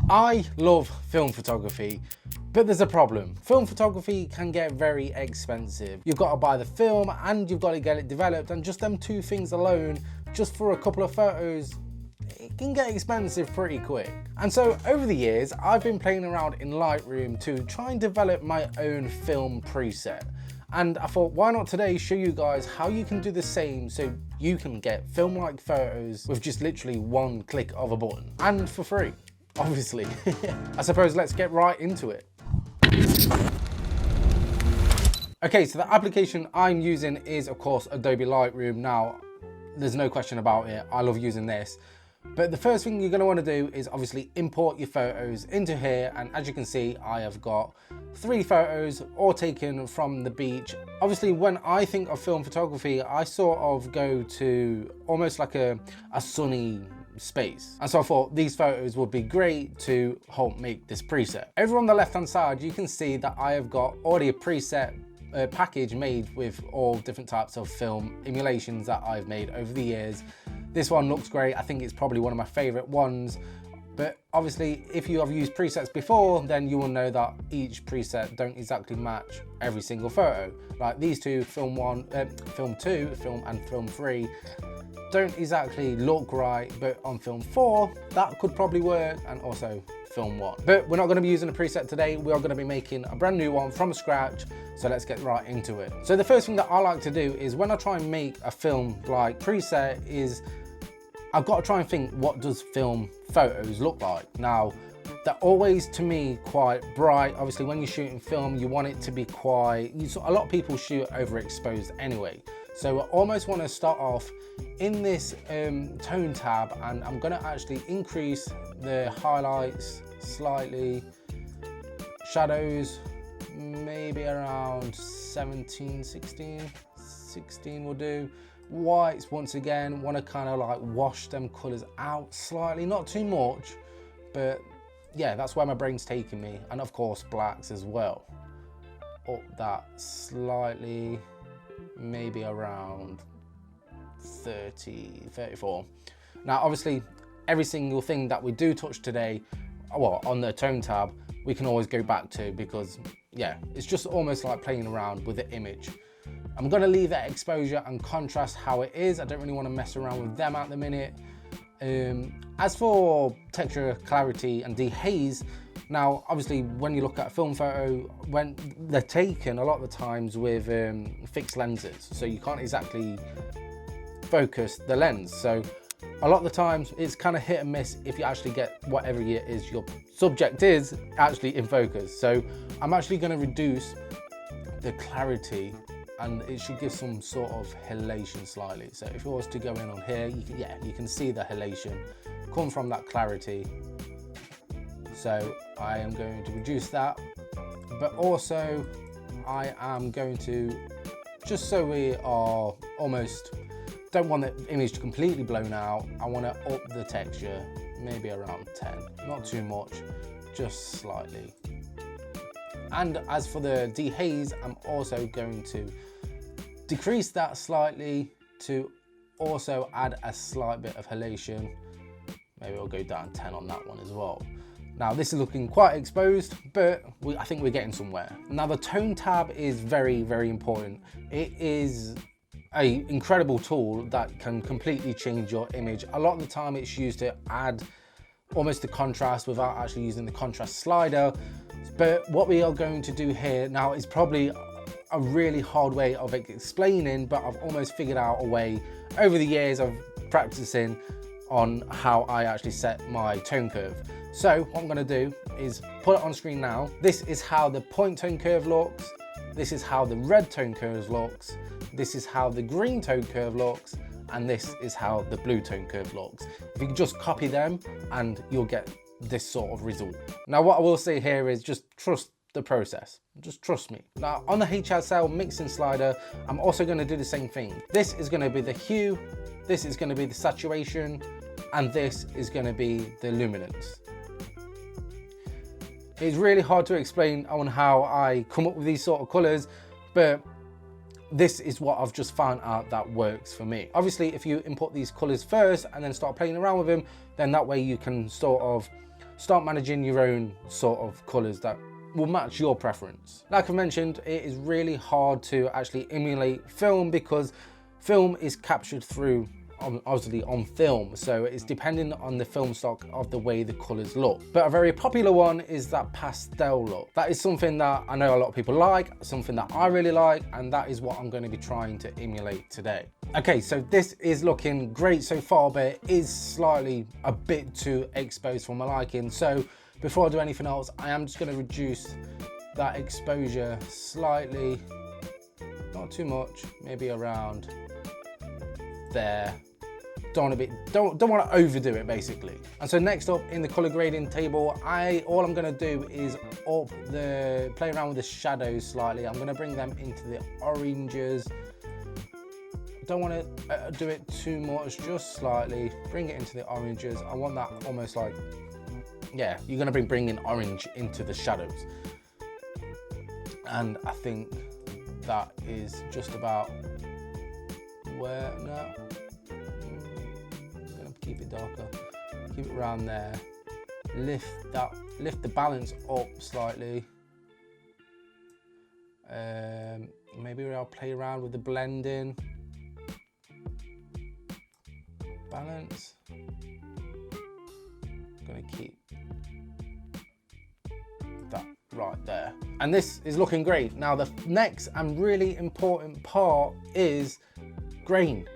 I love film photography, but there's a problem. Film photography can get very expensive. You've got to buy the film and you've got to get it developed, and just them two things alone, just for a couple of photos, it can get expensive pretty quick. And so over the years, I've been playing around in Lightroom to try and develop my own film preset. And I thought, why not today show you guys how you can do the same so you can get film-like photos with just literally one click of a button, and for free, obviously. I suppose let's get right into it. Okay, so the application I'm using is of course Adobe Lightroom. Now, there's no question about it, I love using this. But the first thing you're going to want to do is obviously import your photos into here, and as you can see, I have got 3 photos all taken from the beach. Obviously, when I think of film photography, I sort of go to almost like a sunny space, and so I thought these photos would be great to help make this preset. Over on the left hand side, you can see that I have got already a preset package made with all different types of film emulations that I've made over the years. This one looks great. I think it's probably one of my favorite ones. But obviously, if you have used presets before, then you will know that each preset don't exactly match every single photo. Like these two, film 2, and film 3, don't exactly look right, but on film 4, that could probably work, and also film 1. But we're not going to be using a preset today. We are going to be making a brand new one from scratch. So let's get right into it. So the first thing that I like to do is when I try and make a film like preset is I've got to try and think, what does film photos look like? Now, they're always, to me, quite bright. Obviously, when you're shooting film, you want it to be quite, a lot of people shoot overexposed anyway. So I almost want to start off in this tone tab, and I'm going to actually increase the highlights slightly, shadows maybe around 17, 16 will do. Whites, once again, want to kind of like wash them colors out slightly, not too much, but yeah, that's where my brain's taking me. And of course blacks as well, up that slightly, maybe around 30, 34. Now obviously every single thing that we do touch today, well, on the tone tab, we can always go back to, because yeah, it's just almost like playing around with the image. I'm going to leave that exposure and contrast how it is. I don't really want to mess around with them at the minute. As for texture, clarity and dehaze, now obviously when you look at a film photo, when they're taken a lot of the times with fixed lenses, so you can't exactly focus the lens. So a lot of the times it's kind of hit and miss if you actually get whatever it is your subject is actually in focus. So I'm actually going to reduce the clarity, and it should give some sort of halation slightly. So if it was to go in on here, you can see the halation come from that clarity. So I am going to reduce that, but also I am going to, just so we are almost, don't want the image to completely blown out, I want to up the texture maybe around 10, not too much, just slightly. And as for the dehaze, I'm also going to decrease that slightly to also add a slight bit of halation. Maybe I'll go down 10 on that one as well. Now this is looking quite exposed, but I think we're getting somewhere. Now the tone tab is very, very important. It is an incredible tool that can completely change your image. A lot of the time it's used to add almost the contrast without actually using the contrast slider. But what we are going to do here now is probably a really hard way of explaining, but I've almost figured out a way over the years of practicing on how I actually set my tone curve. So what I'm going to do is put it on screen now. This is how the point tone curve looks. This is how the red tone curve looks. This is how the green tone curve looks. And this is how the blue tone curve looks. If you can just copy them, and you'll get this sort of result. Now what I will say here is just trust the process, just trust me. Now on the HSL mixing slider, I'm also going to do the same thing. This is going to be the hue, this is going to be the saturation, and this is going to be the luminance. It's really hard to explain on how I come up with these sort of colors, but this is what I've just found out that works for me. Obviously, if you import these colors first and then start playing around with them, then that way you can sort of start managing your own sort of colors that will match your preference. Like I mentioned, it is really hard to actually emulate film because film is captured through obviously on film, so it's depending on the film stock of the way the colors look. But a very popular one is that pastel look. That is something that I know a lot of people like, something that I really like, and that is what I'm going to be trying to emulate today. Okay, so this is looking great so far, but it is slightly a bit too exposed for my liking. So before I do anything else, I am just going to reduce that exposure slightly, not too much, maybe around there. Don't want to overdo it basically. And so next up in the color grading table, all I'm going to do is play around with the shadows slightly. I'm going to bring them into the oranges. Don't want to do it too much, just slightly bring it into the oranges. I want that almost like, yeah, you're going to be bringing orange into the shadows, and I think that is just about where now. I'm going to keep it darker, keep it around there, lift the balance up slightly. Maybe I'll play around with the blending. Balance. I'm going to keep that right there. And this is looking great. Now the next and really important part is grain.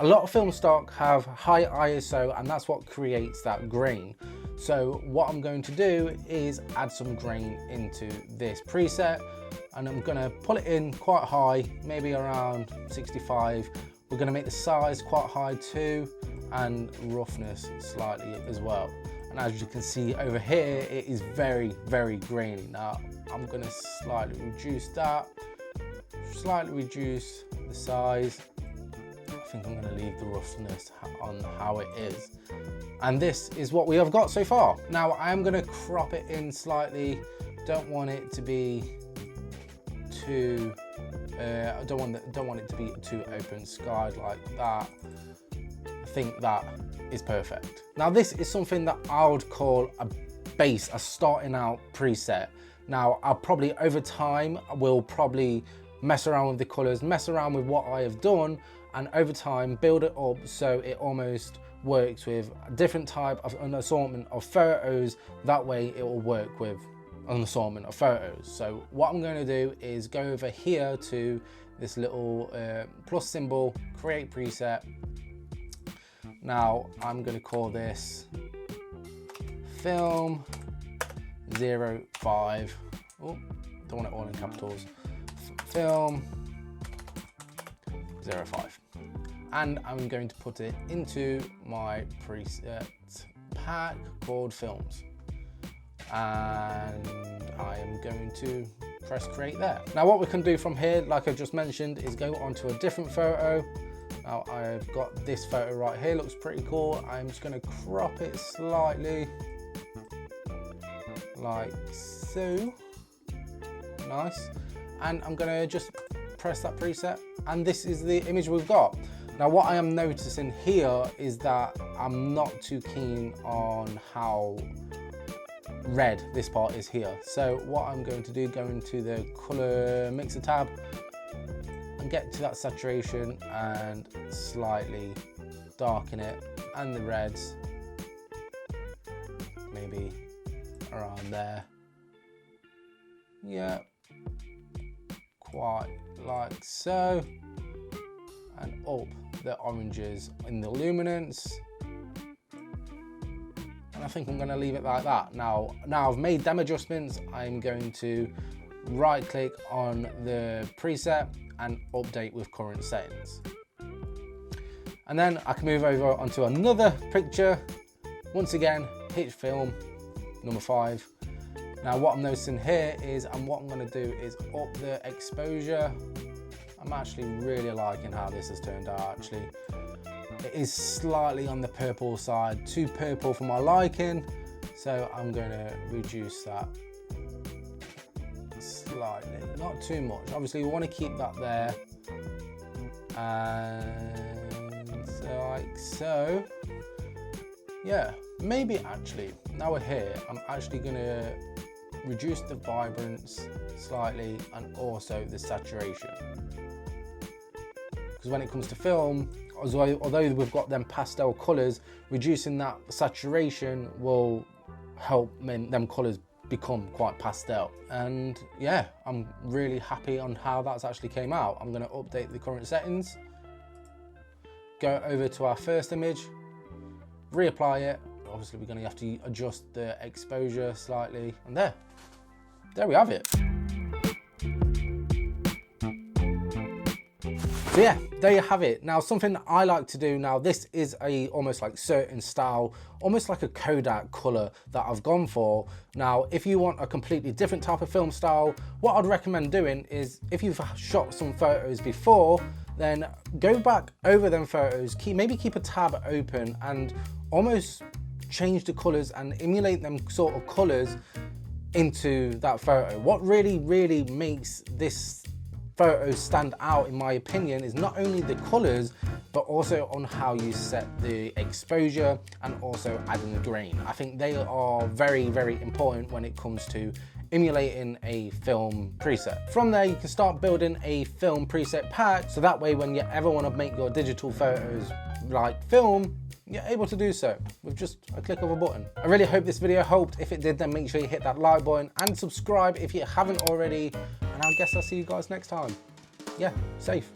A lot of film stock have high ISO, and that's what creates that grain. So what I'm going to do is add some grain into this preset, and I'm going to pull it in quite high, maybe around 65. We're going to make the size quite high too, and roughness slightly as well. And as you can see over here, it is very, very grainy. Now I'm going to slightly reduce that, slightly reduce the size. I think I'm going to leave the roughness on how it is. And this is what we have got so far. Now I am going to crop it in slightly. Don't want it to be too, I don't want it to be too open skied like that. I think that is perfect. Now this is something that I would call a base, a starting out preset. Now I'll probably over time will probably mess around with the colors, mess around with what I have done, and over time build it up so it almost works with a different type of an assortment of photos. That way it will work with an assortment of photos. So what I'm going to do is go over here to this little plus symbol, create preset. Now I'm going to call this film 05. Oh, don't want it all in capitals. Film 05. And I'm going to put it into my preset pack called films. And I am going to press create there. Now what we can do from here, like I just mentioned, is go onto a different photo. Now I've got this photo right here, looks pretty cool. I'm just going to crop it slightly, like so. Nice. And I'm going to just press that preset, and this is the image we've got. Now what I am noticing here is that I'm not too keen on how red this part is here. So what I'm going to do, go into the color mixer tab and get to that saturation and slightly darken it, and the reds maybe around there. Yeah, quite like so. And up the oranges in the luminance. And I think I'm going to leave it like that. Now I've made them adjustments, I'm going to right click on the preset and update with current settings. And then I can move over onto another picture. Once again, hit film, number 5. Now what I'm noticing here is, and what I'm going to do is up the exposure. I'm actually really liking how this has turned out actually. It is slightly on the purple side, too purple for my liking. So I'm going to reduce that slightly, not too much. Obviously we want to keep that there. And so like so. Yeah, maybe actually, now we're here, I'm actually gonna reduce the vibrance slightly and also the saturation. Because when it comes to film, although we've got them pastel colors, reducing that saturation will help them colors become quite pastel. And yeah, I'm really happy on how that's actually came out. I'm gonna update the current settings, go over to our first image, reapply it. Obviously we're going to have to adjust the exposure slightly, and there we have it. So yeah, there you have it. Now something that I like to do now, this is almost like certain style, almost like a Kodak color that I've gone for. Now if you want a completely different type of film style, what I'd recommend doing is, if you've shot some photos before, then go back over them photos, maybe keep a tab open and almost change the colors and emulate them sort of colors into that photo. What really makes this photo stand out, in my opinion, is not only the colors, but also on how you set the exposure and also adding the grain. I think they are very important when it comes to emulating a film preset. From there, you can start building a film preset pack, so that way when you ever want to make your digital photos like film, you're able to do so with just a click of a button. I really hope this video helped. If it did, then make sure you hit that like button and subscribe if you haven't already. And I guess I'll see you guys next time. Yeah, safe.